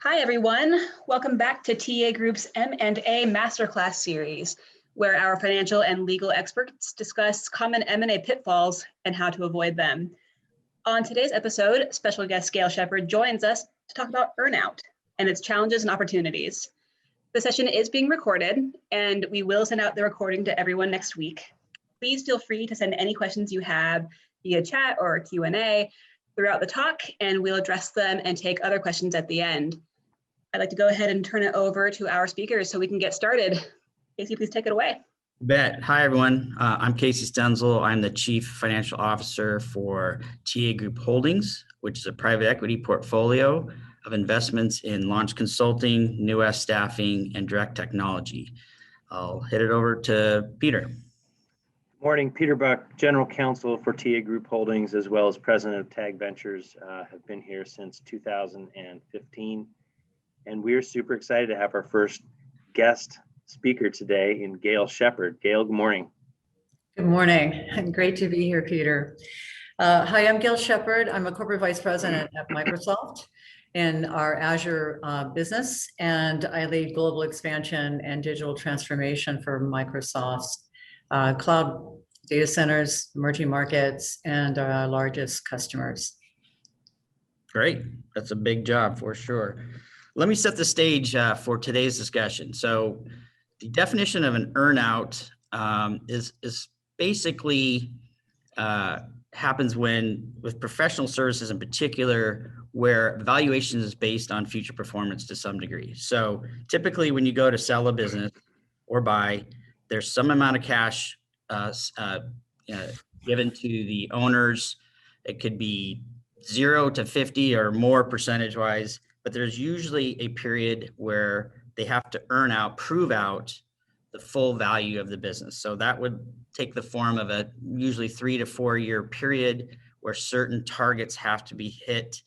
Hi, everyone. Welcome back to TA Group's M&A Masterclass series, where our financial and legal experts discuss common M&A pitfalls and how to avoid them. On today's episode, special guest Gayle Sheppard joins us to talk about earnout and its challenges and opportunities. The session is being recorded, and we will send out the recording to everyone next week. Please feel free to send any questions you have via chat or Q&A throughout the talk, and we'll address them and take other questions at the end. I'd like to go ahead and turn it over to our speakers so we can get started. Casey, please take it away. Bet. Hi, everyone. I'm Casey Stenzel. I'm the Chief Financial Officer for TA Group Holdings, which is a private equity portfolio of investments in launch consulting, New West staffing, and direct technology. I'll hit it over to Peter. Morning, Peter Buck, General Counsel for TA Group Holdings, as well as President of TAG Ventures. Have been here since 2015. And we're super excited to have our first guest speaker today in Gayle Sheppard. Gayle, good morning. Good morning. Great to be here, Peter. Hi, I'm Gayle Sheppard. I'm a corporate vice president at Microsoft in our Azure business, and I lead global expansion and digital transformation for Microsoft's cloud data centers, emerging markets, and our largest customers. Great. That's a big job for sure. Let me set the stage for today's discussion. So the definition of an earnout is basically happens with professional services in particular, where valuation is based on future performance to some degree. So typically when you go to sell a business or buy, there's some amount of cash given to the owners. It could be 0 to 50 or more percentage wise. But there's usually a period where they have to prove out the full value of the business. So that would take the form of a usually 3 to 4 year period where certain targets have to be hit,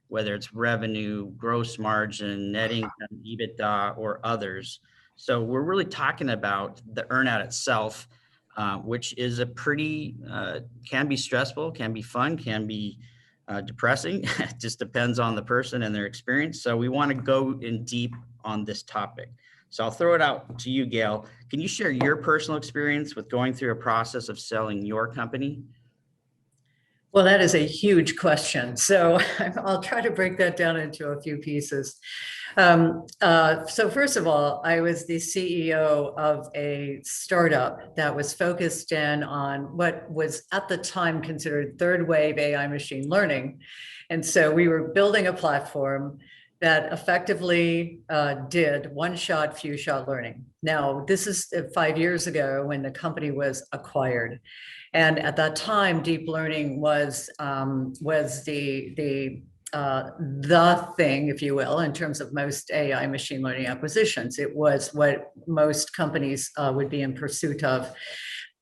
whether it's revenue, gross margin, net income, EBITDA, or others. So we're really talking about the earnout itself, which is a pretty, can be stressful, can be fun, can be depressing. It just depends on the person and their experience. So we want to go in deep on this topic. So I'll throw it out to you, Gayle. Can you share your personal experience with going through a process of selling your company? Well, that is a huge question. So I'll try to break that down into a few pieces. So first of all, I was the CEO of a startup that was focused in on what was at the time considered third wave AI machine learning. And so we were building a platform that effectively did one-shot, few-shot learning. Now, this is 5 years ago when the company was acquired. And at that time, deep learning was the thing, if you will, in terms of most AI machine learning acquisitions. It was what most companies would be in pursuit of.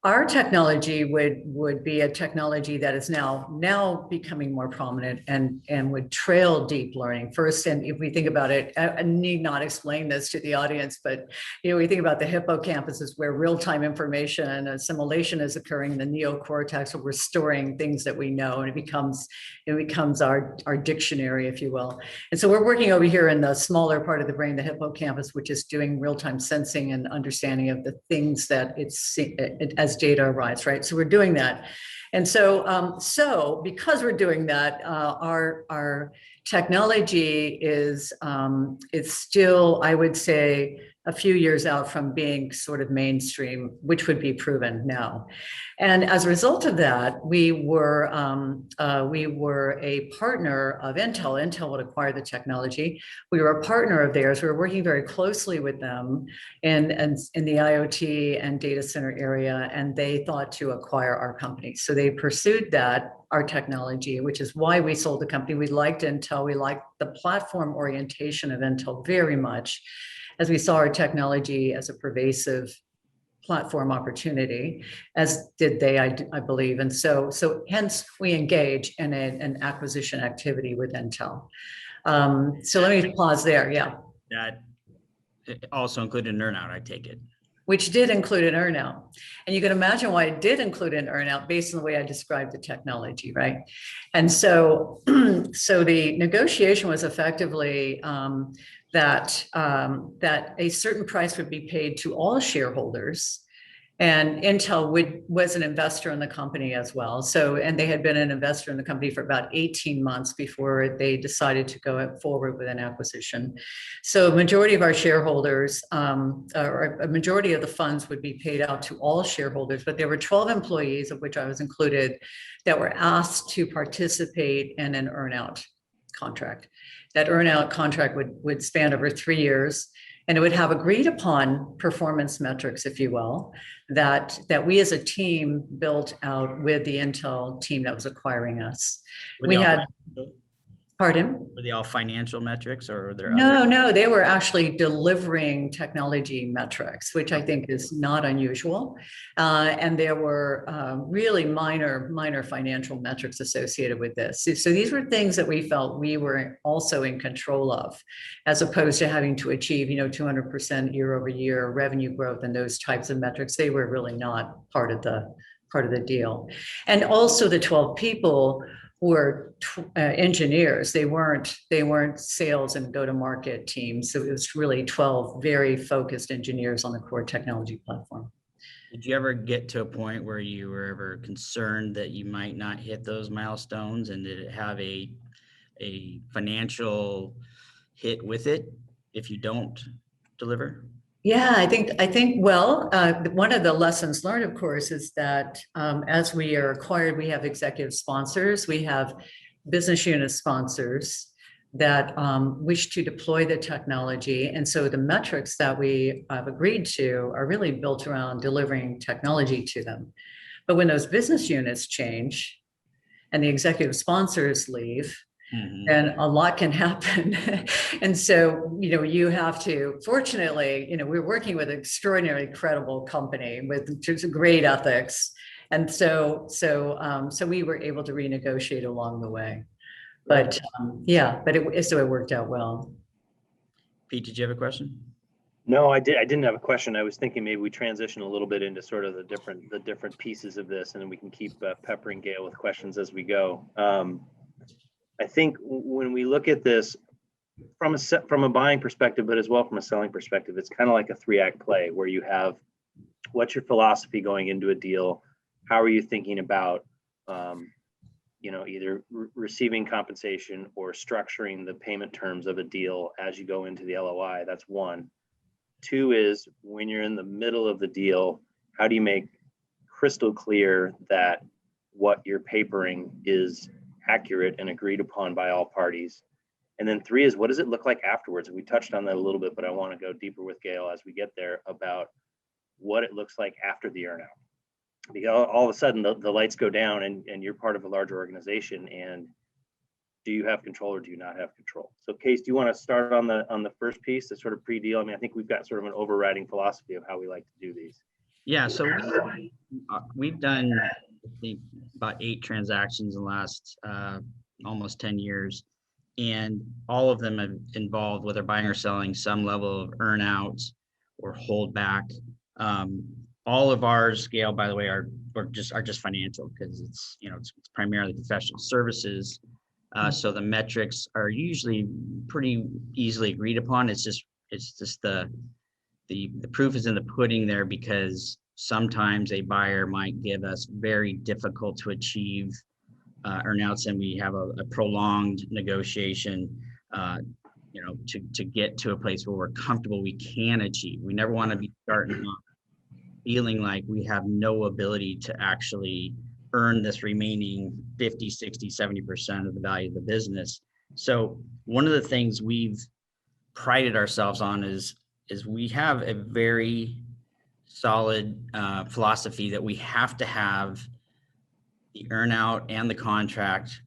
Our technology would be a technology that is now becoming more prominent and would trail deep learning first. And if we think about it, I need not explain this to the audience, but we think about the hippocampus is where real-time information and assimilation is occurring in the neocortex, where we're storing things that we know, and it becomes our dictionary, if you will. And so we're working over here in the smaller part of the brain, the hippocampus, which is doing real-time sensing and understanding of the things that as data arrives, right? So we're doing that. And so because we're doing that, our technology is still, I would say, a few years out from being sort of mainstream, which would be proven now. And as a result of that, we were a partner of Intel. Intel would acquire the technology. We were a partner of theirs. We were working very closely with them in the IoT and data center area, and they thought to acquire our company. So they pursued our technology, which is why we sold the company. We liked Intel. We liked the platform orientation of Intel very much, as we saw our technology as a pervasive platform opportunity, as did they, I believe. And so hence we engage in an acquisition activity with Intel. So let me pause there. Yeah. That also included an earnout, I take it. which did include an earnout. And you can imagine why it did include an earnout based on the way I described the technology, right? And so, so the negotiation was effectively that a certain price would be paid to all shareholders. And Intel was an investor in the company as well. So, and they had been an investor in the company for about 18 months before they decided to go forward with an acquisition. So, a majority of our shareholders, or a majority of the funds would be paid out to all shareholders, but there were 12 employees, of which I was included, that were asked to participate in an earnout contract. That earnout contract would span over 3 years. And it would have agreed upon performance metrics, if you will, that we as a team built out with the Intel team that was acquiring us. We had, pardon? Were they all financial metrics, or were there No, they were actually delivering technology metrics, which I think is not unusual. And there were really minor financial metrics associated with this. So these were things that we felt we were also in control of, as opposed to having to achieve, 200% year over year revenue growth and those types of metrics. They were really not part of the deal. And also the 12 people were engineers. They weren't sales and go-to-market teams. So it was really 12 very focused engineers on the core technology platform. Did you ever get to a point where you were ever concerned that you might not hit those milestones, and did it have a financial hit with it if you don't deliver? Yeah, I think. Well, one of the lessons learned, of course, is that as we are acquired, we have executive sponsors, we have business unit sponsors that wish to deploy the technology, and so the metrics that we have agreed to are really built around delivering technology to them. But when those business units change and the executive sponsors leave, then a lot can happen. And so, you have to, fortunately, we're working with an extraordinarily credible company with just great ethics. And so we were able to renegotiate along the way. But it worked out well. Pete, did you have a question? No, I didn't have a question. I was thinking maybe we transition a little bit into sort of the different pieces of this, and then we can keep peppering Gayle with questions as we go. I think when we look at this from a buying perspective, but as well from a selling perspective, it's kind of like a 3-act play where you have what's your philosophy going into a deal, how are you thinking about either receiving compensation or structuring the payment terms of a deal as you go into the LOI. That's one. 2 is when you're in the middle of the deal, how do you make crystal clear that what you're papering is accurate and agreed upon by all parties? And then 3 is, what does it look like afterwards? And we touched on that a little bit, but I want to go deeper with Gayle as we get there about what it looks like after the earnout. Because all of a sudden the lights go down and you're part of a larger organization, and do you have control or do you not have control? So Case, do you want to start on the first piece, the sort of pre-deal? I mean, I think we've got sort of an overriding philosophy of how we like to do these. Yeah, so we've done, I think, about 8 transactions in the last almost 10 years. And all of them have involved, whether buying or selling, some level of earnout or holdback. All of ours, Gayle, by the way, are just financial, because it's primarily professional services. So the metrics are usually pretty easily agreed upon. It's just the proof is in the pudding there, because sometimes a buyer might give us very difficult to achieve earnouts, and we have a prolonged negotiation to get to a place where we're comfortable we can achieve. We never want to be starting off feeling like we have no ability to actually earn this remaining 50, 60, 70% of the value of the business. So one of the things we've prided ourselves on is we have a very solid philosophy that we have to have the earnout and the contract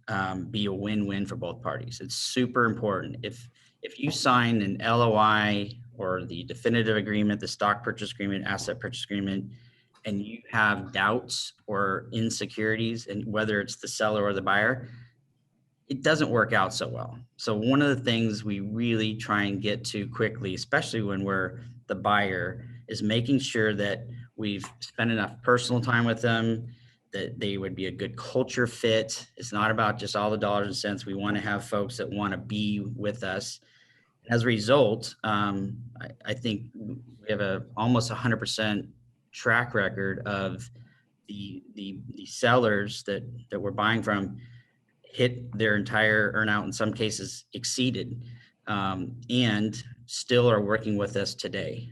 be a win-win for both parties. It's super important. If you sign an LOI or the definitive agreement, the stock purchase agreement, asset purchase agreement, and you have doubts or insecurities, and whether it's the seller or the buyer, it doesn't work out so well. So one of the things we really try and get to quickly, especially when we're the buyer, is making sure that we've spent enough personal time with them, that they would be a good culture fit. It's not about just all the dollars and cents. We want to have folks that want to be with us. As a result, I think we have a almost 100% track record of the sellers that we're buying from hit their entire earnout, in some cases exceeded, and still are working with us today,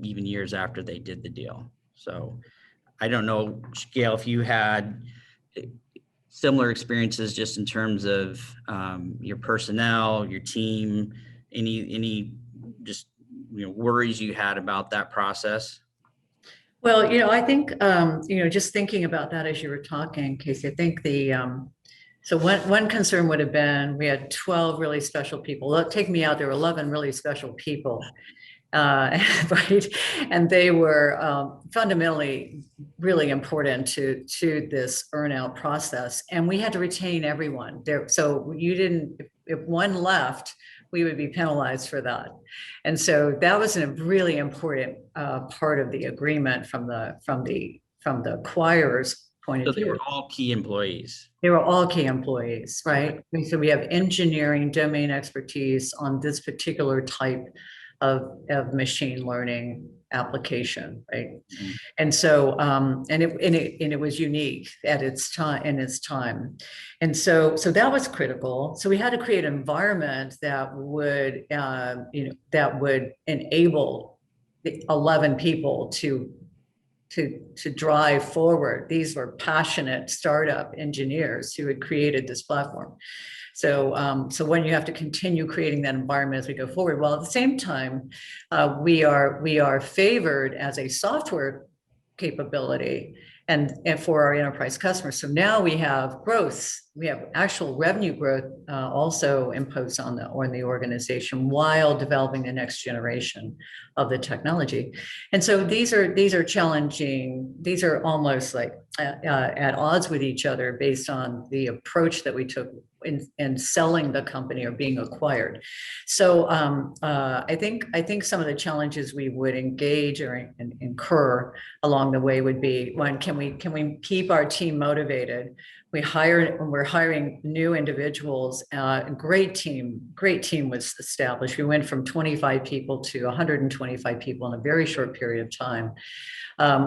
even years after they did the deal. So I don't know, Gayle, if you had similar experiences just in terms of your personnel, your team, any just worries you had about that process? Well, I think, just thinking about that as you were talking, Casey, I think so one concern would have been, we had 12 really special people. Take me out, there were 11 really special people, right? And they were fundamentally really important to this earnout process. And we had to retain everyone there. So if one left, we would be penalized for that. And so that was a really important part of the agreement from the acquirer's point of view. So they were all key employees. They were all key employees, right? So we have engineering domain expertise on this particular type of machine learning application, right? Mm-hmm. And so, and it was unique at its time, and so that was critical. So we had to create an environment that would, that would enable the 11 people to drive forward. These were passionate startup engineers who had created this platform. So, so when you have to continue creating that environment as we go forward, while at the same time, we are favored as a software capability and for our enterprise customers. So now we have growth, we have actual revenue growth also imposed on the organization while developing the next generation of the technology. And so these are challenging. These are almost like at odds with each other based on the approach that we took in selling the company or being acquired. So I think some of the challenges we would engage or incur along the way would be, one, can we keep our team motivated? We're hiring new individuals. Great team was established. We went from 25 people to 125 people in a very short period of time,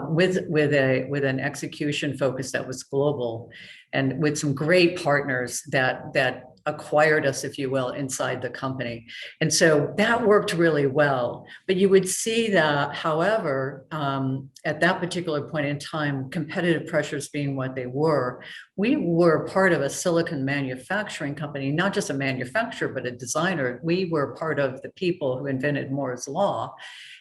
with an execution focus that was global, and with some great partners that acquired us, if you will, inside the company. And so that worked really well. But you would see that, however, at that particular point in time, competitive pressures being what they were, we were part of a silicon manufacturing company, not just a manufacturer, but a designer. We were part of the people who invented Moore's Law.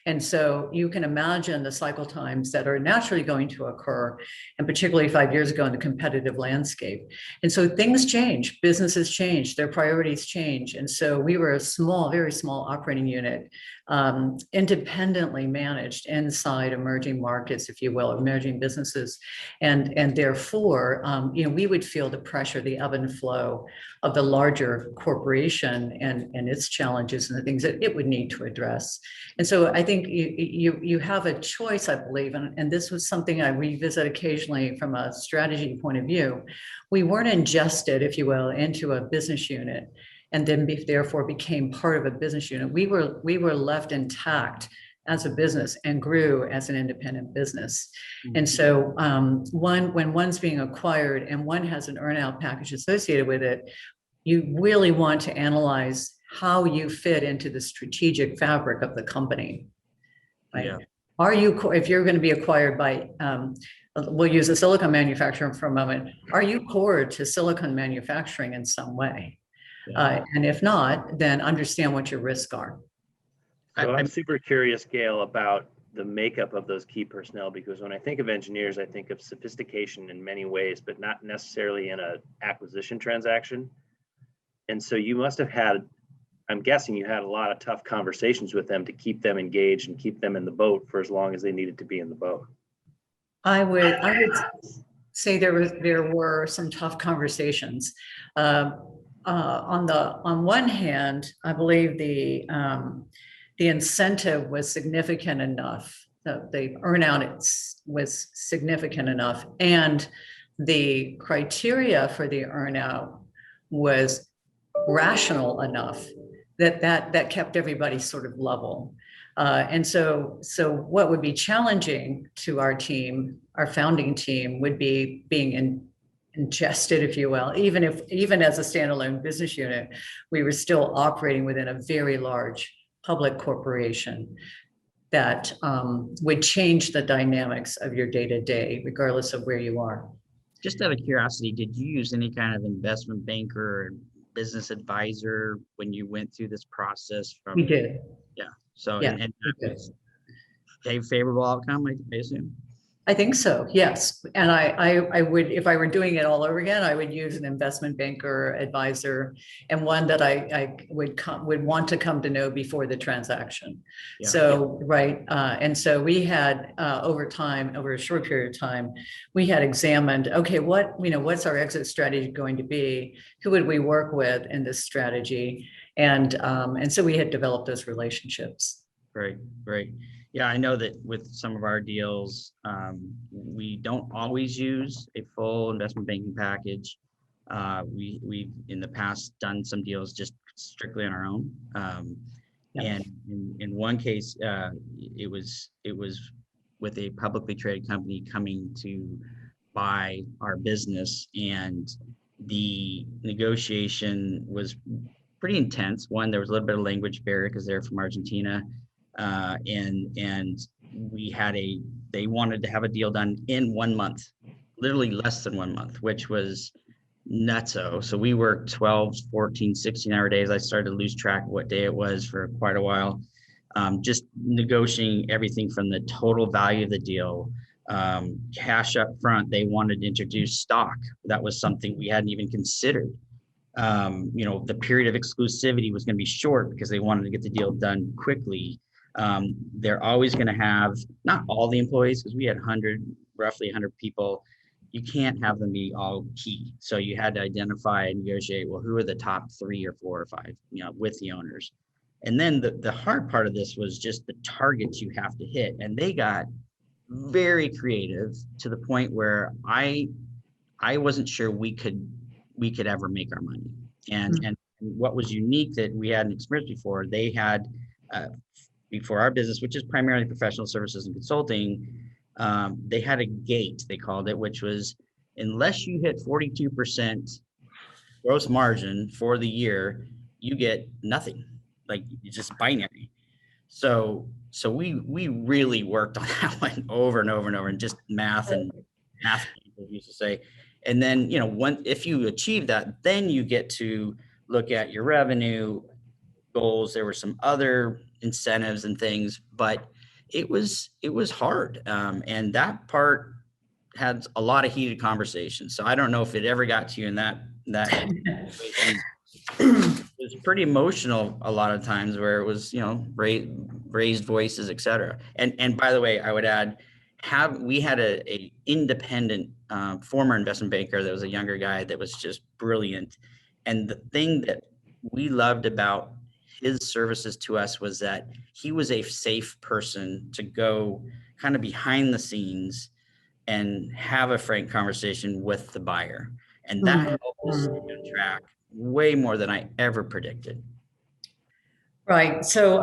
And so you can imagine the cycle times that are naturally going to occur, and particularly 5 years ago in the competitive landscape. And so things change, businesses change, their priorities change. And so we were a small, very small operating unit, independently managed inside emerging markets, if you will, emerging businesses. And therefore, we would feel the pressure, the ebb and flow of the larger corporation and its challenges and the things that it would need to address. And so I think you have a choice, I believe, and this was something I revisit occasionally from a strategy point of view. We weren't ingested, if you will, into a business unit and then therefore became part of a business unit. We were left intact as a business and grew as an independent business. Mm-hmm. And so when one's being acquired and one has an earnout package associated with it, you really want to analyze how you fit into the strategic fabric of the company. Right? Yeah. If you're going to be acquired by, we'll use a silicon manufacturer for a moment, are you core to silicon manufacturing in some way? Yeah. And if not, then understand what your risks are. So I'm super curious, Gayle, about the makeup of those key personnel, because when I think of engineers, I think of sophistication in many ways, but not necessarily in an acquisition transaction. And so you must have had, I'm guessing you had a lot of tough conversations with them to keep them engaged and keep them in the boat for as long as they needed to be in the boat. I would say there were some tough conversations. On one hand, I believe the incentive was significant enough the earnout was significant enough, and the criteria for the earnout was rational enough that kept everybody sort of level. And so what would be challenging to our team, our founding team, would be being ingested, if you will. Even as a standalone business unit, we were still operating within a very large public corporation that would change the dynamics of your day-to-day, regardless of where you are. Just out of curiosity, did you use any kind of investment banker or business advisor when you went through this process? We did. Yeah. So, yeah, and that was a favorable outcome, I assume? I think so, yes. And I would, if I were doing it all over again, I would use an investment banker advisor, and one that I would want to come to know before the transaction. Yeah. So, right. And so we had over a short period of time, we had examined, okay, what's our exit strategy going to be? Who would we work with in this strategy? And so we had developed those relationships. Great. Yeah, I know that with some of our deals, we don't always use a full investment banking package. We've in the past done some deals just strictly on our own. And in one case, it was with a publicly traded company coming to buy our business, and the negotiation was pretty intense. One, there was a little bit of language barrier because they're from Argentina. And they wanted to have a deal done in 1 month, literally less than 1 month, which was nutso. So we worked 12, 14, 16-hour days. I started to lose track of what day it was for quite a while. Just negotiating everything from the total value of the deal, cash up front. They wanted to introduce stock. That was something we hadn't even considered. The period of exclusivity was going to be short because they wanted to get the deal done quickly. They're always going to have, not all the employees, because we had roughly 100 people. You can't have them be all key. So you had to identify and negotiate, well, who are the top 3 or 4 or 5, with the owners. And then the hard part of this was just the targets you have to hit. And they got very creative to the point where I wasn't sure we could ever make our money. And what was unique that we hadn't experienced before, they had, before our business, which is primarily professional services and consulting, they had a gate, they called it, which was, unless you hit 42% gross margin for the year, you get nothing. Like, it's just binary. So we really worked on that one over and over and over, and just math, people used to say. And then, if you achieve that, then you get to look at your revenue goals. There were some other incentives and things, but it was hard. And that part had a lot of heated conversations. So I don't know if it ever got to you in that situation. It was pretty emotional a lot of times, where it was, raised voices, et cetera. And by the way, I would add, we had a independent former investment banker that was a younger guy that was just brilliant. And the thing that we loved about his services to us was that he was a safe person to go kind of behind the scenes and have a frank conversation with the buyer. And that helped us stay on track way more than I ever predicted. Right. So,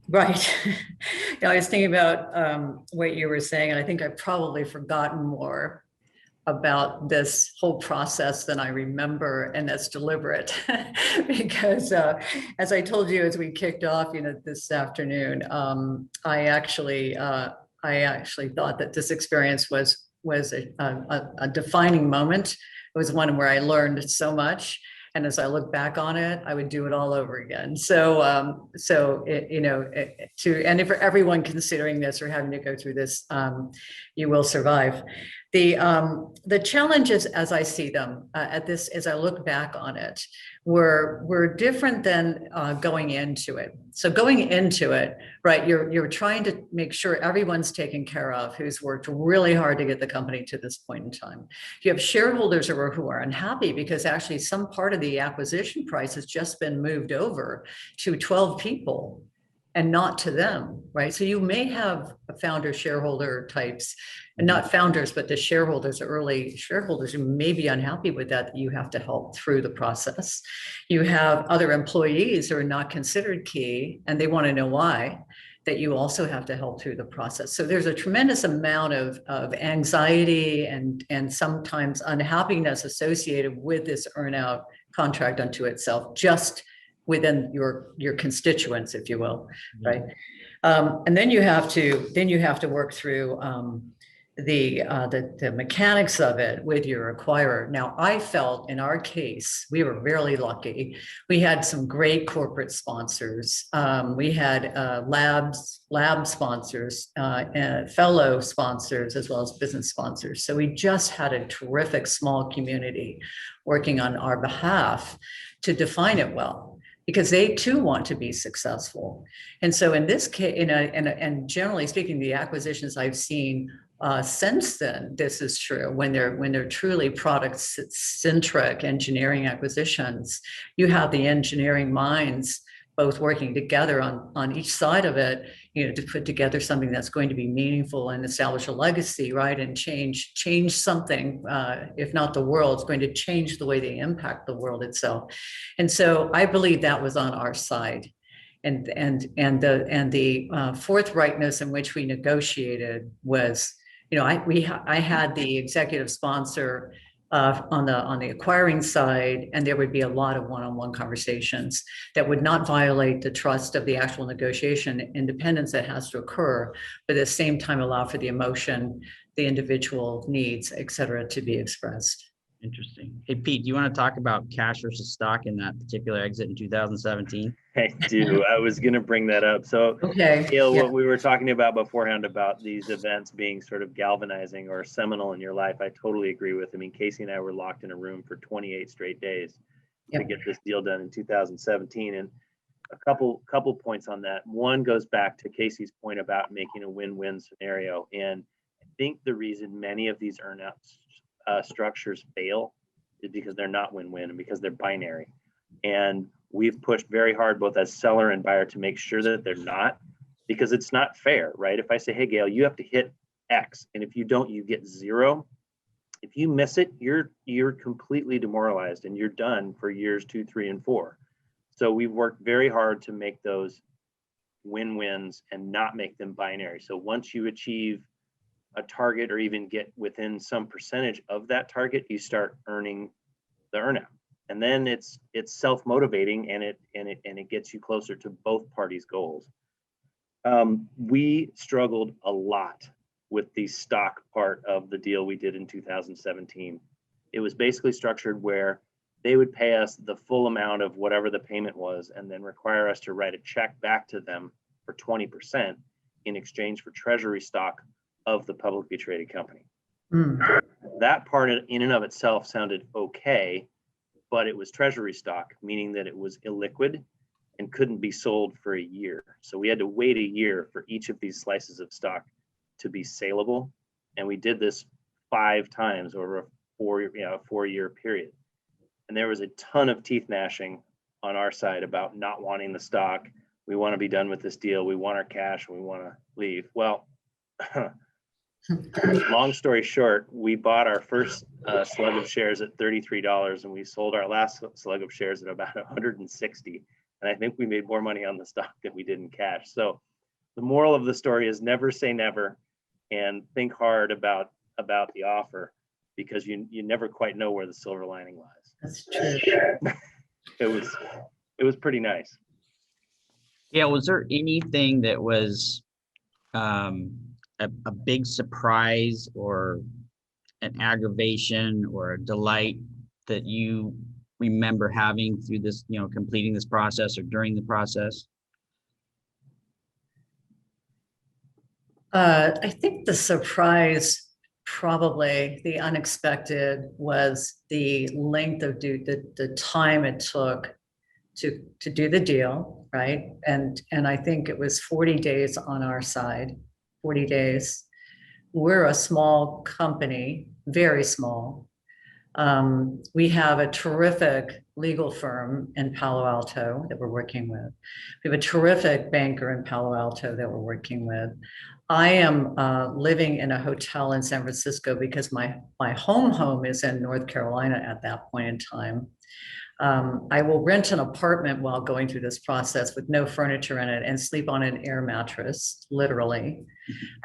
right. I was thinking about what you were saying, and I think I've probably forgotten more about this whole process than I remember, and that's deliberate. Because as I told you, as we kicked off, this afternoon, I actually thought that this experience was a defining moment. It was one where I learned so much. And as I look back on it, I would do it all over again. So, and for everyone considering this or having to go through this, you will survive. The challenges, as I see them as I look back on it, were different than going into it. So going into it, right, you're trying to make sure everyone's taken care of, who's worked really hard to get the company to this point in time. You have shareholders who are unhappy because actually some part of the acquisition price has just been moved over to 12 people. and not to them, right? So you may have a founder shareholder types, and not founders, but the shareholders, early shareholders who may be unhappy with that you have to help through the process. You have other employees who are not considered key and they want to know why, that you also have to help through the process. So there's a tremendous amount of anxiety and sometimes unhappiness associated with this earnout contract unto itself, just within your constituents, if you will, right? And then you have to work through the mechanics of it with your acquirer. Now, I felt in our case, we were really lucky. We had some great corporate sponsors. We had lab sponsors, and fellow sponsors, as well as business sponsors. So we just had a terrific small community working on our behalf to define it well, because they too want to be successful. And so in this case, and generally speaking, the acquisitions I've seen since then, this is true. When they're truly product-centric engineering acquisitions, you have the engineering minds both working together on each side of it, to put together something that's going to be meaningful and establish a legacy, right? And change something, if not the world, it's going to change the way they impact the world itself. And so I believe that was on our side. And the forthrightness in which we negotiated was, I had the executive sponsor on the acquiring side, and there would be a lot of one-on-one conversations that would not violate the trust of the actual negotiation independence that has to occur, but at the same time allow for the emotion, the individual needs, et cetera, to be expressed. Interesting. Hey, Pete, do you want to talk about cash versus stock in that particular exit in 2017? I do. I was going to bring that up. So, Okay. Gayle, Yeah. what we were talking about beforehand about these events being sort of galvanizing or seminal in your life, I totally agree with. I mean, Casey and I were locked in a room for 28 straight days to get this deal done in 2017. And a couple points on that. One goes back to Casey's point about making a win-win scenario. And I think the reason many of these earnouts structures fail is because they're not win-win and because they're binary. And we've pushed very hard, both as seller and buyer, to make sure that they're not, because it's not fair, right? If I say, hey, Gayle, you have to hit X, and if you don't, you get 0. If you miss it, you're completely demoralized and you're done for years 2, 3, and 4. So we've worked very hard to make those win-wins and not make them binary. So once you achieve a target or even get within some percentage of that target, you start earning the earnout. And then it's self-motivating, and it gets you closer to both parties' goals. We struggled a lot with the stock part of the deal we did in 2017. It was basically structured where they would pay us the full amount of whatever the payment was, and then require us to write a check back to them for 20% in exchange for treasury stock of the publicly traded company. That part in and of itself sounded okay, but it was treasury stock, meaning that it was illiquid and couldn't be sold for a year. So we had to wait a year for each of these slices of stock to be saleable. And we did this 5 times over a 4-year period. And there was a ton of teeth gnashing on our side about not wanting the stock. We want to be done with this deal. We want our cash. We want to leave. Well, long story short, we bought our first slug of shares at $33, and we sold our last slug of shares at about $160. And I think we made more money on the stock than we did in cash. So the moral of the story is never say never, and think hard about the offer, because you never quite know where the silver lining lies. That's true. It was pretty nice. Yeah, was there anything that was a big surprise or an aggravation or a delight that you remember having through this, completing this process or during the process? I think the surprise, probably the unexpected, was the length of the time it took to do the deal, right? And I think it was 40 days on our side, 40 days. We're a small company, very small. We have a terrific legal firm in Palo Alto that we're working with. We have a terrific banker in Palo Alto that we're working with. I am living in a hotel in San Francisco because my home is in North Carolina at that point in time. I will rent an apartment while going through this process with no furniture in it and sleep on an air mattress, literally.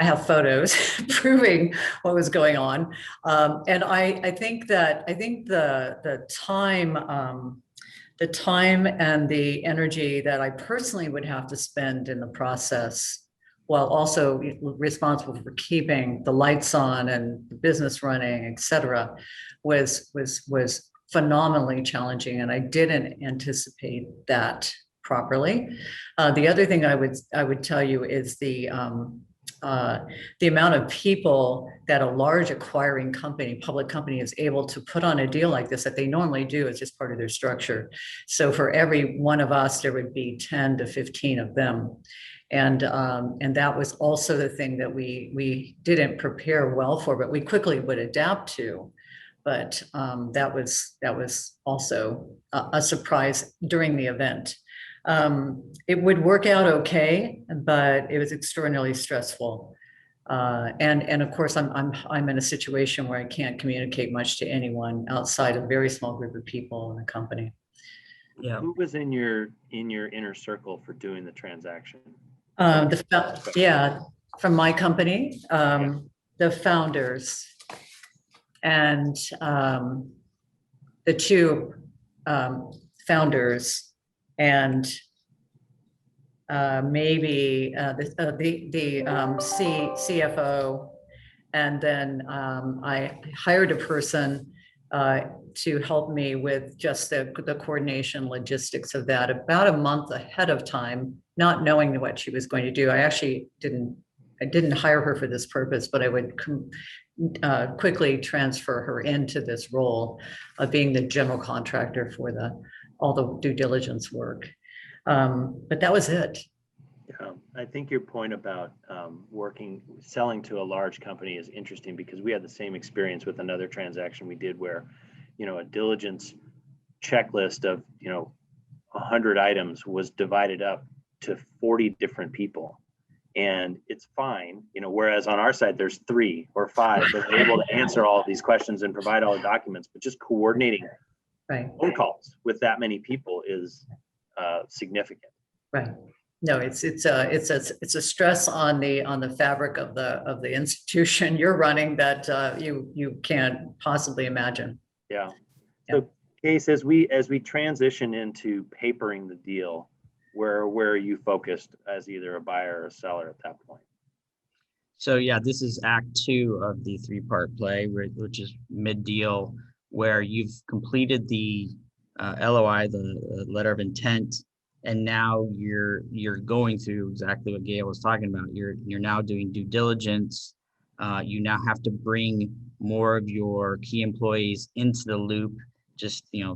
I have photos proving what was going on. And I think the time and the energy that I personally would have to spend in the process, while also responsible for keeping the lights on and the business running, et cetera, was phenomenally challenging, and I didn't anticipate that properly. The other thing I would tell you is the amount of people that a large acquiring company, public company, is able to put on a deal like this that they normally do as just part of their structure. So for every one of us, there would be 10 to 15 of them. And that was also the thing that we didn't prepare well for, but we quickly would adapt to. But that was also a surprise during the event. It would work out okay, but it was extraordinarily stressful. And of course, I'm in a situation where I can't communicate much to anyone outside a very small group of people in the company. Yeah. Who was in your inner circle for doing the transaction? From my company, the founders and the two founders and maybe the CFO, and then I hired a person to help me with just the coordination logistics of that about a month ahead of time, not knowing what she was going to do. I actually didn't hire her for this purpose, but I would quickly transfer her into this role of being the general contractor for all the due diligence work. But that was it. Yeah, I think your point about selling to a large company is interesting, because we had the same experience with another transaction we did where, a diligence checklist of, 100 items was divided up to 40 different people. And it's fine, whereas on our side, there's 3 or 5 that are able to answer all of these questions and provide all the documents, but just coordinating phone calls with that many people is significant. Right. No, it's a stress on the fabric of the institution you're running that you can't possibly imagine. Yeah. So, Case, as we transition into papering the deal, where are you focused as either a buyer or a seller at that point? So yeah, this is Act 2 of the 3-part play, which is mid-deal, where you've completed the LOI, the letter of intent, and now you're going through exactly what Gayle was talking about. You're now doing due diligence. You now have to bring more of your key employees into the loop. Just the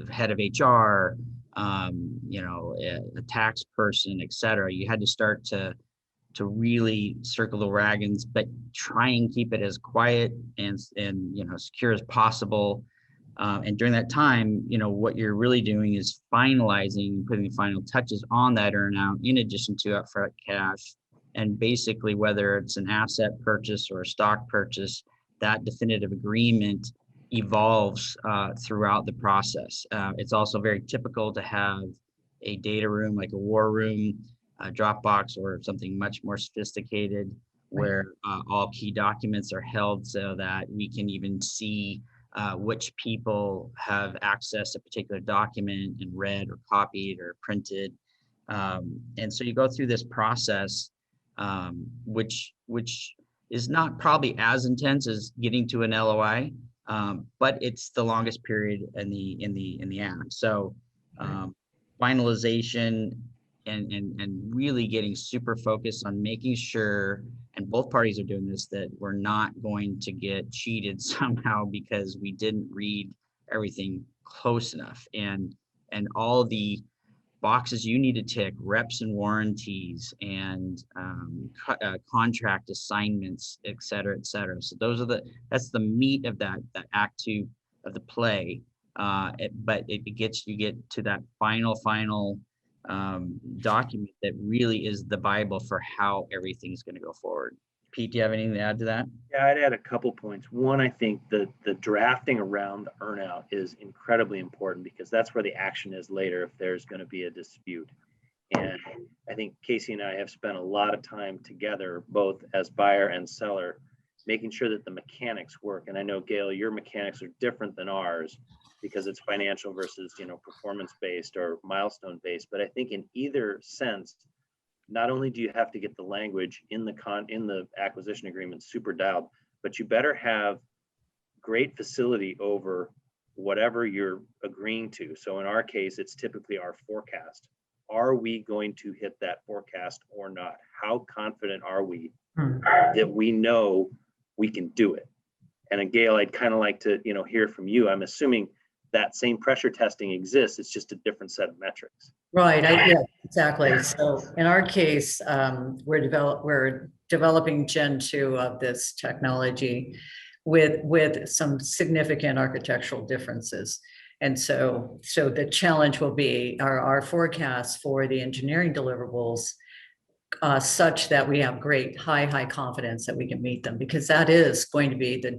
head of HR, a tax person, et cetera. You had to start to really circle the wagons, but try and keep it as quiet and secure as possible. And during that time, what you're really doing is finalizing, putting the final touches on that earnout, in addition to upfront cash. And basically, whether it's an asset purchase or a stock purchase, that definitive agreement evolves throughout the process. It's also very typical to have a data room, like a war room, a Dropbox, or something much more sophisticated, where all key documents are held so that we can even see which people have accessed a particular document and read or copied or printed. And so you go through this process, which is not probably as intense as getting to an LOI, but it's the longest period in the act. So finalization and really getting super focused on making sure, and both parties are doing this, that we're not going to get cheated somehow because we didn't read everything close enough. And all the boxes you need to tick, reps and warranties, and contract assignments, et cetera, et cetera. So that's the meat of that act two of the play. But you get to that final document that really is the Bible for how everything's going to go forward. Pete, do you have anything to add to that? Yeah, I'd add a couple points. One, I think the drafting around the earnout is incredibly important because that's where the action is later if there's going to be a dispute. And I think Casey and I have spent a lot of time together, both as buyer and seller, making sure that the mechanics work. And I know, Gayle, your mechanics are different than ours because it's financial versus, performance-based or milestone-based. But I think in either sense, not only do you have to get the language in the acquisition agreement super dialed, but you better have great facility over whatever you're agreeing to. So in our case, it's typically our forecast. Are we going to hit that forecast or not? How confident are we that we know we can do it? And Gayle, I'd kind of like to, hear from you. I'm assuming that same pressure testing exists. It's just a different set of metrics. Right. Yeah, exactly. So in our case, we're developing Gen 2 of this technology with some significant architectural differences. And so the challenge will be our forecasts for the engineering deliverables such that we have great high confidence that we can meet them, because that is going to be the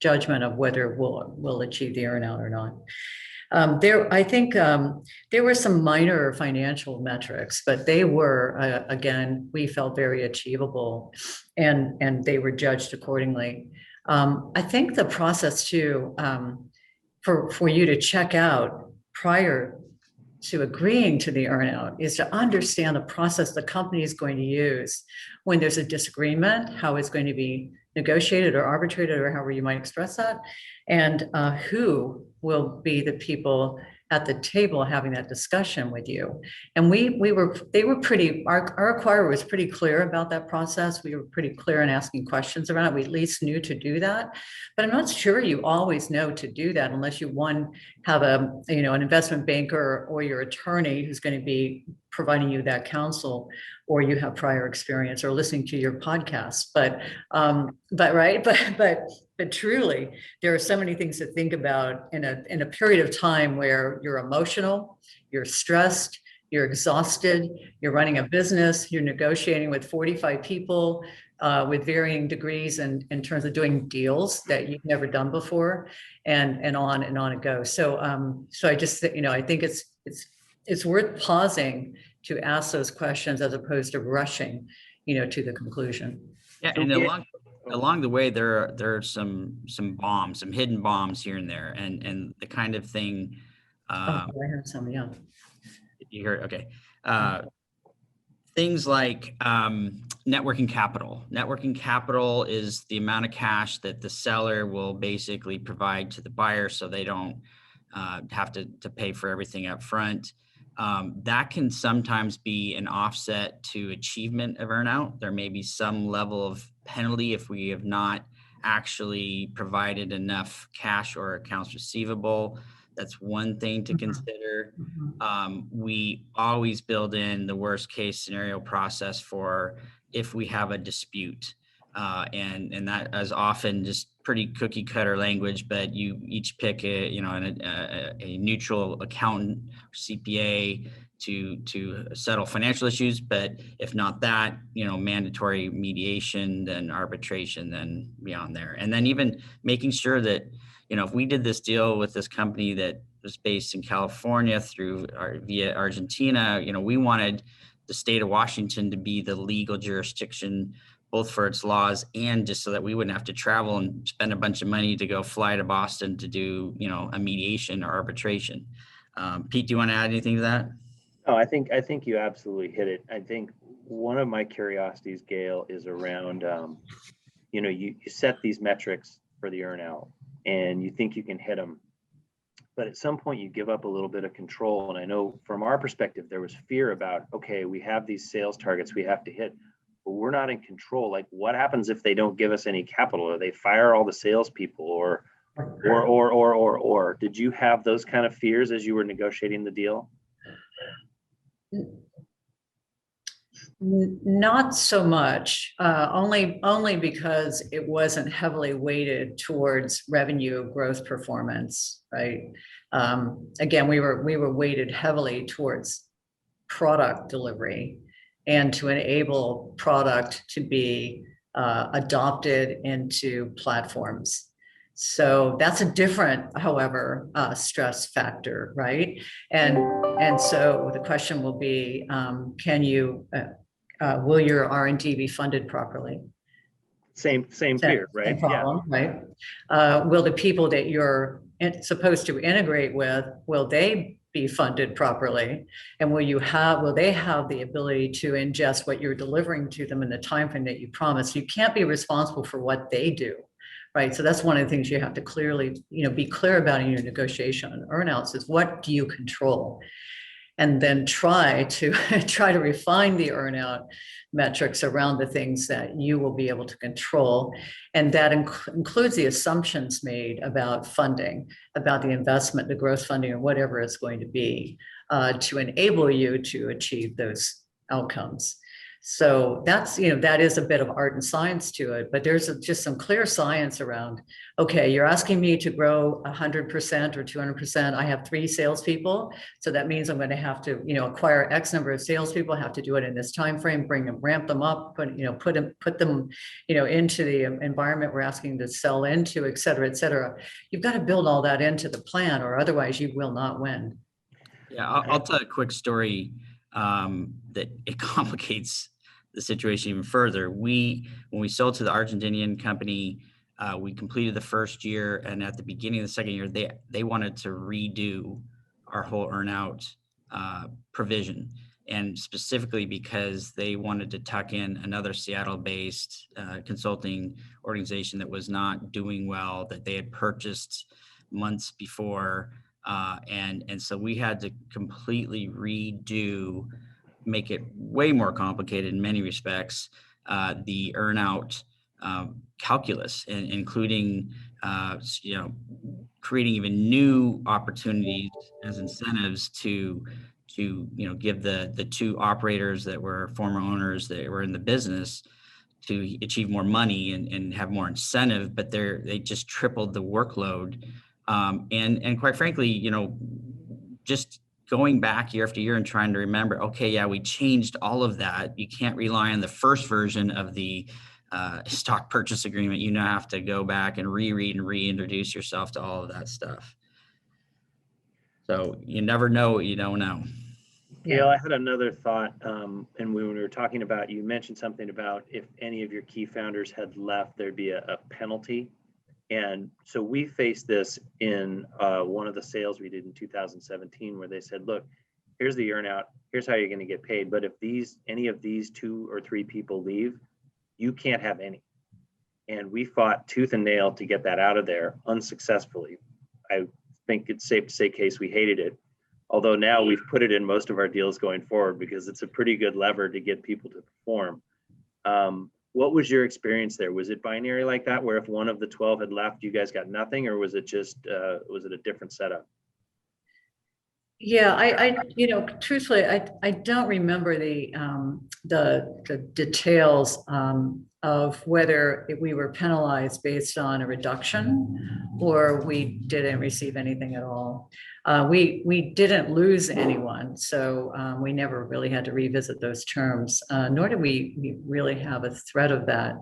judgment of whether we'll achieve the earnout or not. I think there were some minor financial metrics, but they were, again, we felt very achievable, and they were judged accordingly. I think the process too, for you to check out prior to agreeing to the earnout is to understand the process the company is going to use when there's a disagreement, how it's going to be negotiated or arbitrated, or however you might express that, and who will be the people at the table having that discussion with you. And our acquirer was pretty clear about that process. We were pretty clear in asking questions around it. We at least knew to do that, but I'm not sure you always know to do that unless you have an investment banker or your attorney who's going to be providing you that counsel, or you have prior experience or listening to your podcast. But truly, there are so many things to think about in a period of time where you're emotional, you're stressed, you're exhausted, you're running a business, you're negotiating with 45 people with varying degrees in terms of doing deals that you've never done before, and on it goes. So I just, I think it's worth pausing to ask those questions as opposed to rushing, to the conclusion. Yeah, and along the way, there are some bombs, some hidden bombs here and there, and the kind of thing. I heard some, yeah. You heard, okay. Things like networking capital. Networking capital is the amount of cash that the seller will basically provide to the buyer, so they don't have to pay for everything up front. That can sometimes be an offset to achievement of earnout. There may be some level of penalty if we have not actually provided enough cash or accounts receivable. That's one thing to consider. We always build in the worst case scenario process for if we have a dispute. And that is often just pretty cookie cutter language, but you each pick a neutral accountant, CPA to settle financial issues. But if not that, mandatory mediation, then arbitration, then beyond there. And then even making sure that, if we did this deal with this company that was based in California via Argentina, we wanted the state of Washington to be the legal jurisdiction, both for its laws and just so that we wouldn't have to travel and spend a bunch of money to go fly to Boston to do, a mediation or arbitration. Pete, do you want to add anything to that? No, I think you absolutely hit it. I think one of my curiosities, Gayle, is around, you set these metrics for the earnout and you think you can hit them, but at some point you give up a little bit of control. And I know from our perspective, there was fear about, okay, we have these sales targets we have to hit, but we're not in control. Like, what happens if they don't give us any capital, or they fire all the salespeople, or did you have those kind of fears as you were negotiating the deal? Not so much, only because it wasn't heavily weighted towards revenue growth performance, right? Again, we were weighted heavily towards product delivery and to enable product to be adopted into platforms. So that's a different, however, stress factor, right? And so the question will be, will your R&D be funded properly? Same here, right? Same problem, right? Will the people that you're supposed to integrate with, will they be funded properly? And will they have the ability to ingest what you're delivering to them in the timeframe that you promised? You can't be responsible for what they do, right? So that's one of the things you have to clearly, be clear about in your negotiation on earnouts is what do you control? And then try to refine the earnout metrics around the things that you will be able to control. And that includes the assumptions made about funding, about the investment, the growth funding, or whatever it's going to be to enable you to achieve those outcomes. So that's, that is a bit of art and science to it, but there's just some clear science around, okay, you're asking me to grow 100% or 200%. I have 3 salespeople. So that means I'm going to have to, acquire X number of salespeople, have to do it in this time frame, ramp them up, put them, into the environment we're asking to sell into, et cetera, et cetera. You've got to build all that into the plan, or otherwise you will not win. Yeah, I'll tell a quick story that it complicates the situation even further. When we sold to the Argentinian company, we completed the first year, and at the beginning of the second year, they wanted to redo our whole earnout provision, and specifically because they wanted to tuck in another Seattle-based consulting organization that was not doing well, that they had purchased months before. And so we had to completely make it way more complicated in many respects, the earnout calculus, including creating even new opportunities as incentives to give the 2 operators that were former owners that were in the business to achieve more money and have more incentive, but they just tripled the workload. And quite frankly, just going back year after year and trying to remember, okay, yeah, we changed all of that. You can't rely on the first version of the stock purchase agreement. You now have to go back and reread and reintroduce yourself to all of that stuff. So you never know what you don't know. Gayle, I had another thought, and when we were talking about, you mentioned something about if any of your key founders had left, there'd be a penalty. And so we faced this in one of the sales we did in 2017, where they said, look, here's the earnout, here's how you're going to get paid. But if any of these 2 or 3 people leave, you can't have any. And we fought tooth and nail to get that out of there unsuccessfully. I think it's safe to say, Case, we hated it. Although now we've put it in most of our deals going forward because it's a pretty good lever to get people to perform. What was your experience there? Was it binary like that, where if one of the 12 had left, you guys got nothing, or was it just was it a different setup? Yeah, I truthfully, I don't remember the details of whether we were penalized based on a reduction or we didn't receive anything at all. We didn't lose anyone, so we never really had to revisit those terms, nor did we really have a threat of that.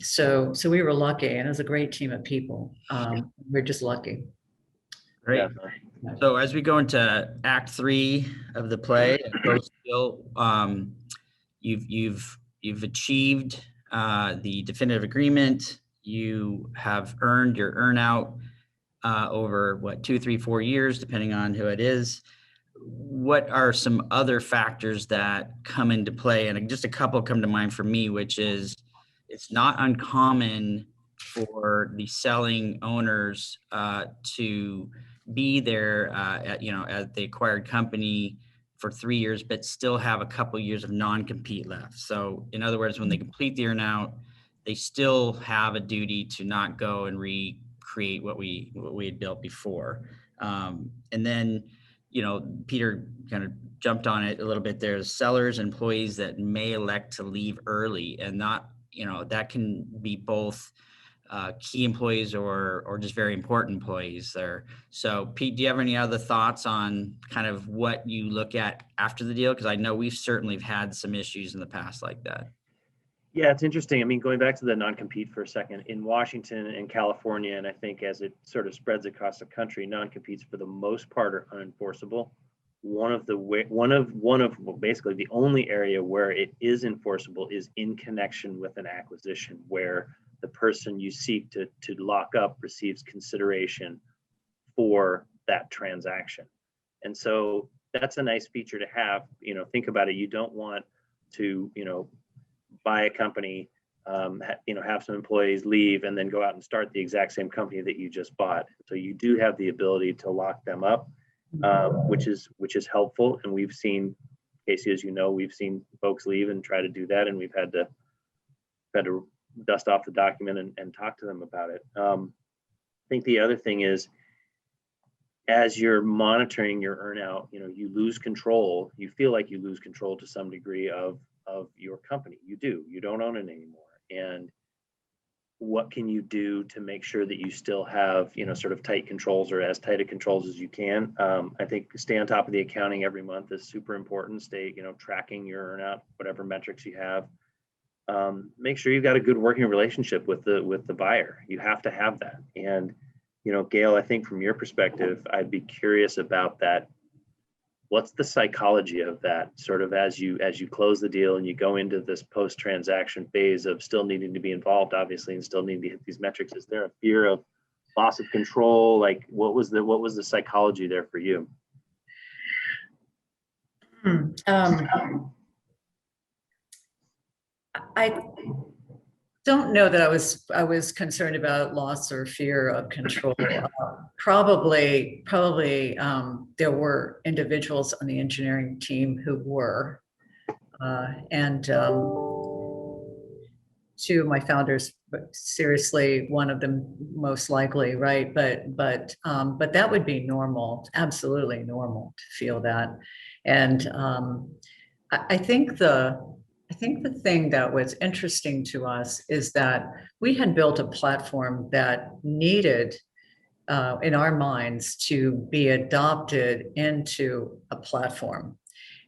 So we were lucky, and it was a great team of people. We're just lucky. Great. Yeah. So as we go into Act 3 of the play, you've achieved the definitive agreement. You have earned your earnout over 2, 3, 4 years, depending on who it is. What are some other factors that come into play? And just a couple come to mind for me, which is it's not uncommon for the selling owners to be there at the acquired company for 3 years, but still have a couple of years of non-compete left. So in other words, when they complete the earnout, they still have a duty to not go and recreate what we had built before. And then Peter kind of jumped on it a little bit. There's sellers, employees that may elect to leave early, and not, that can be both key employees or just very important employees there. So Pete, do you have any other thoughts on kind of what you look at after the deal? Because I know we've certainly had some issues in the past like that. Yeah, it's interesting. I mean, going back to the non-compete for a second, in Washington and California, and I think as it sort of spreads across the country, non-competes for the most part are unenforceable. Basically the only area where it is enforceable is in connection with an acquisition, where the person you seek to lock up receives consideration for that transaction. And so that's a nice feature to have. Think about it. You don't want to, buy a company, have some employees leave and then go out and start the exact same company that you just bought. So you do have the ability to lock them up, which is helpful. And we've seen, Casey, as you know, we've seen folks leave and try to do that, and we've had to dust off the document and talk to them about it. I think the other thing is, as you're monitoring your earnout, you lose control. You feel like you lose control to some degree of your company. You don't own it anymore. And what can you do to make sure that you still have, sort of tight controls, or as tight of controls as you can? I think stay on top of the accounting every month is super important. Stay, tracking your earnout, whatever metrics you have. Make sure you've got a good working relationship with the buyer. You have to have that. And, Gayle, I think from your perspective, I'd be curious about that. What's the psychology of that, sort of as you close the deal and you go into this post-transaction phase of still needing to be involved, obviously, and still needing to hit these metrics? Is there a fear of loss of control? Like, what was the psychology there for you? I don't know that I was concerned about loss or fear of control. Probably there were individuals on the engineering team who were, and two of my founders, but seriously, one of them most likely, right? But that would be normal, absolutely normal to feel that. And I think the thing that was interesting to us is that we had built a platform that needed, in our minds, to be adopted into a platform.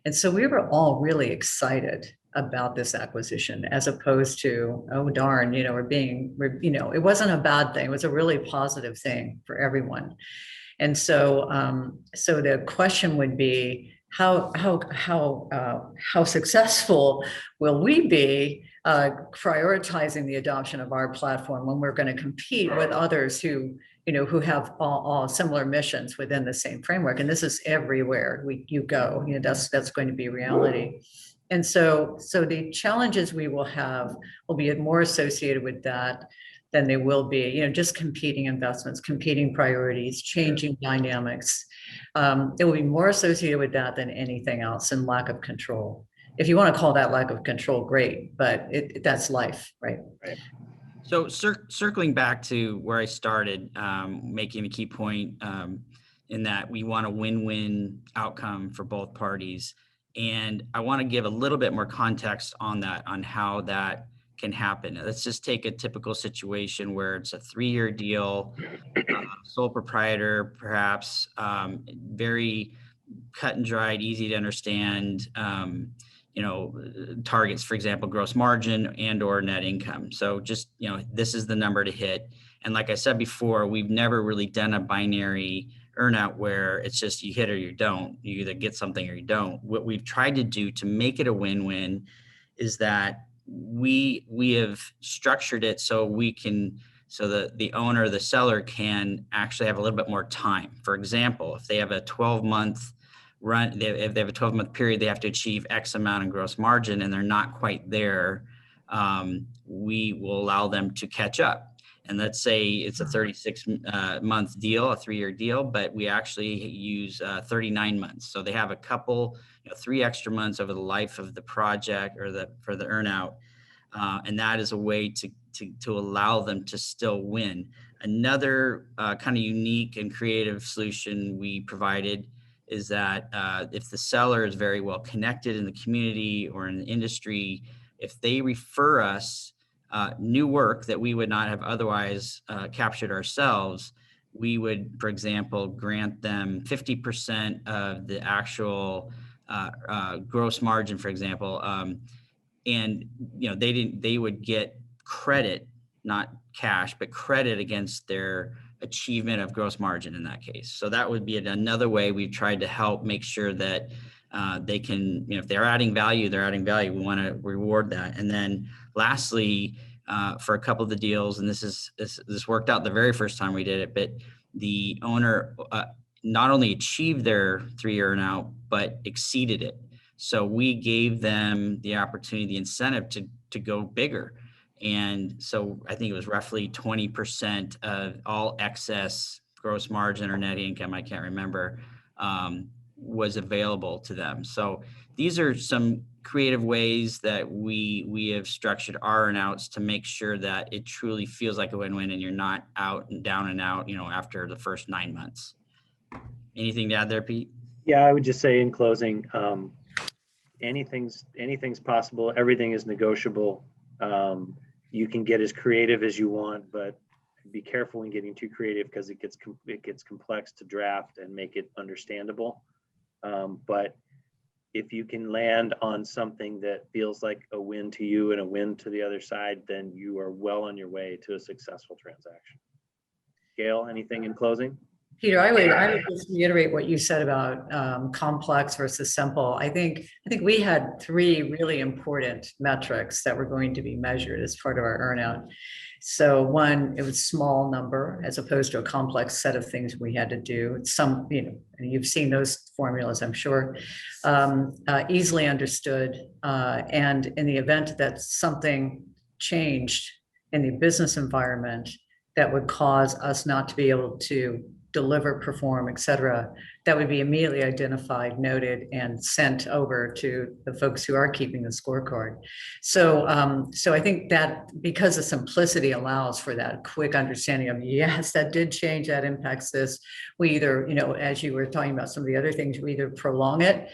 And so we were all really excited about this acquisition, as opposed to, oh darn, it wasn't a bad thing. It was a really positive thing for everyone. And so the question would be, how successful will we be prioritizing the adoption of our platform when we're going to compete with others who have all similar missions within the same framework? And this is everywhere you go. That's going to be reality. And so the challenges we will have will be more associated with that than they will be, just competing investments, competing priorities, changing dynamics. It will be more associated with that than anything else, and lack of control. If you want to call that lack of control, great, but that's life, right? Right. So circling back to where I started, making a key point in that we want a win-win outcome for both parties. And I want to give a little bit more context on that, on how that can happen. Let's just take a typical situation where it's a 3-year deal, sole proprietor, perhaps, very cut and dried, easy to understand, targets, for example, gross margin and or net income. So just, this is the number to hit. And like I said before, we've never really done a binary earnout where it's just you hit or you don't. You either get something or you don't. What we've tried to do to make it a win-win is that we have structured it so the owner, the seller, can actually have a little bit more time. For example, if they have a 12-month run, if they have a 12-month period, they have to achieve X amount in gross margin and they're not quite there, we will allow them to catch up. And let's say it's a 36-month deal, a 3-year deal, but we actually use 39 months. So they have a couple, 3 extra months over the life of the project or for the earnout. And that is a way to allow them to still win. Another kind of unique and creative solution we provided is that if the seller is very well connected in the community or in the industry, if they refer us new work that we would not have otherwise captured ourselves, we would, for example, grant them 50% of the actual gross margin, for example, and they would get credit, not cash, but credit against their achievement of gross margin in that case. So that would be another way we've tried to help make sure that they can, if they're adding value, they're adding value. We want to reward that. And then lastly, for a couple of the deals, and this worked out the very first time we did it, but the owner not only achieved their 3-year earnout, but exceeded it. So we gave them the opportunity, the incentive to go bigger. And so I think it was roughly 20% of all excess gross margin or net income, I can't remember, was available to them. So these are some creative ways that we have structured our earnouts to make sure that it truly feels like a win-win and you're not out and down and out, after the first 9 months. Anything to add there, Pete? Yeah, I would just say in closing, anything's possible. Everything is negotiable. You can get as creative as you want, but be careful in getting too creative because it gets complex to draft and make it understandable. But if you can land on something that feels like a win to you and a win to the other side, then you are well on your way to a successful transaction. Gayle, anything in closing? Peter, I would just reiterate what you said about complex versus simple. I think we had 3 really important metrics that were going to be measured as part of our earnout. So one, it was small number as opposed to a complex set of things we had to do. Some, and you've seen those formulas, I'm sure, easily understood. And in the event that something changed in the business environment that would cause us not to be able to deliver, perform, et cetera, that would be immediately identified, noted, and sent over to the folks who are keeping the scorecard. So I think that because the simplicity allows for that quick understanding of, yes, that did change, that impacts this. We either, as you were talking about some of the other things, we either prolong it,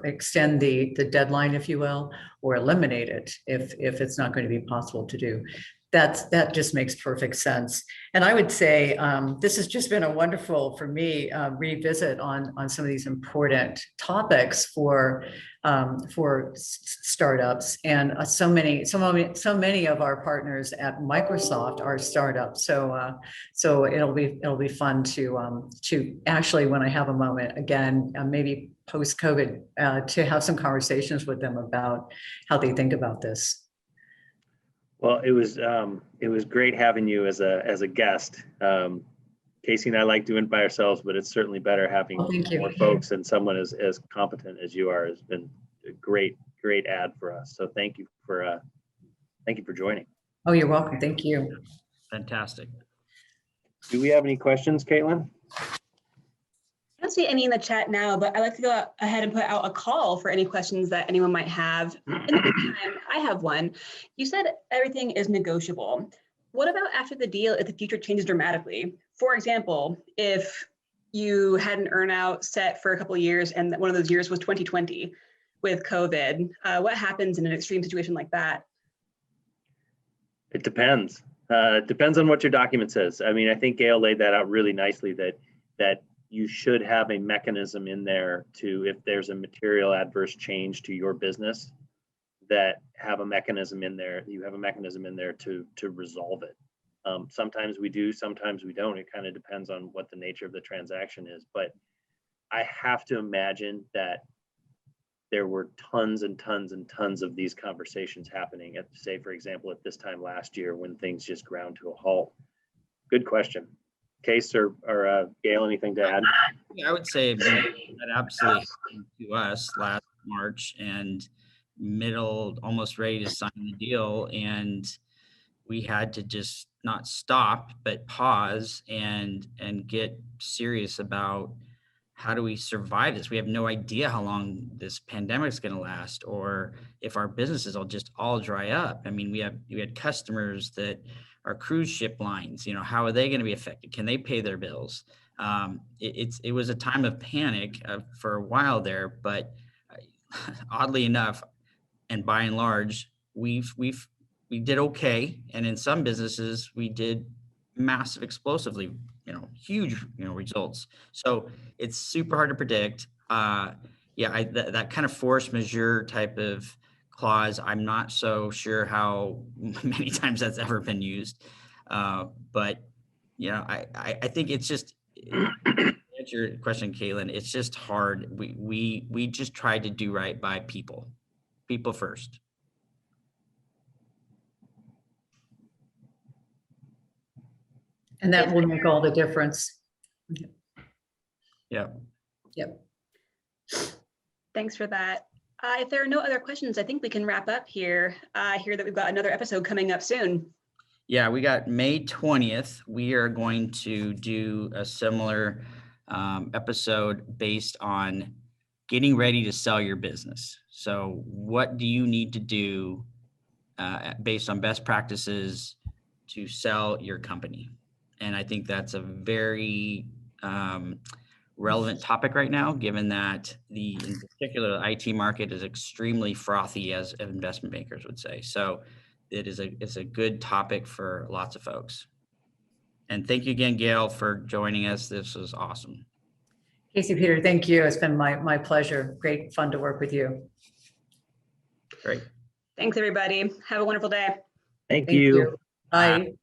extend the deadline, if you will, or eliminate it if it's not going to be possible to do. That just makes perfect sense. And I would say this has just been a wonderful, for me, revisit on some of these important topics for startups. And so many of our partners at Microsoft are startups. So it'll be fun to actually, when I have a moment again, maybe post-COVID, to have some conversations with them about how they think about this. Well, it was great having you as a guest. Casey and I like doing it by ourselves, but it's certainly better having more folks and someone as competent as you are. Has been a great add for us. So thank you for joining. Oh, you're welcome. Thank you. Fantastic. Do we have any questions, Caitlin? I don't see any in the chat now, but I'd like to go ahead and put out a call for any questions that anyone might have. In the meantime, I have one. You said everything is negotiable. What about after the deal if the future changes dramatically? For example, if you had an earnout set for a couple of years and one of those years was 2020 with COVID, what happens in an extreme situation like that? It depends. It depends on what your document says. I mean, I think Gayle laid that out really nicely, that you should have a mechanism in there to, if there's a material adverse change to your business, that have a mechanism in there. You have a mechanism in there to resolve it. Sometimes we do, sometimes we don't. It kind of depends on what the nature of the transaction is. But I have to imagine that there were tons and tons and tons of these conversations happening at, say, for example, at this time last year when things just ground to a halt. Good question. Case or Gayle, anything to add? Yeah, I would say that absolutely happened to us last March and almost ready to sign the deal. And we had to just not stop, but pause and get serious about how do we survive this? We have no idea how long this pandemic is going to last, or if our businesses will just all dry up. I mean, we had customers that are cruise ship lines. How are they going to be affected? Can they pay their bills? It was a time of panic for a while there, but oddly enough, and by and large, we did okay. And in some businesses, we did massive, explosively, huge, results. So it's super hard to predict. That kind of force majeure type of clause, I'm not so sure how many times that's ever been used. But I think it's just, to answer your question, Caitlin, it's just hard. We just try to do right by people first. And that will make all the difference. Yeah. Yep. Thanks for that. If there are no other questions, I think we can wrap up here. I hear that we've got another episode coming up soon. Yeah, we got May 20th. We are going to do a similar episode based on getting ready to sell your business. So what do you need to do based on best practices to sell your company? And I think that's a very relevant topic right now, given that in particular, the IT market is extremely frothy, as investment bankers would say. So it's a good topic for lots of folks. And thank you again, Gayle, for joining us. This was awesome. Casey, Peter, thank you. It's been my pleasure. Great fun to work with you. Great. Thanks, everybody. Have a wonderful day. Thank you. Bye.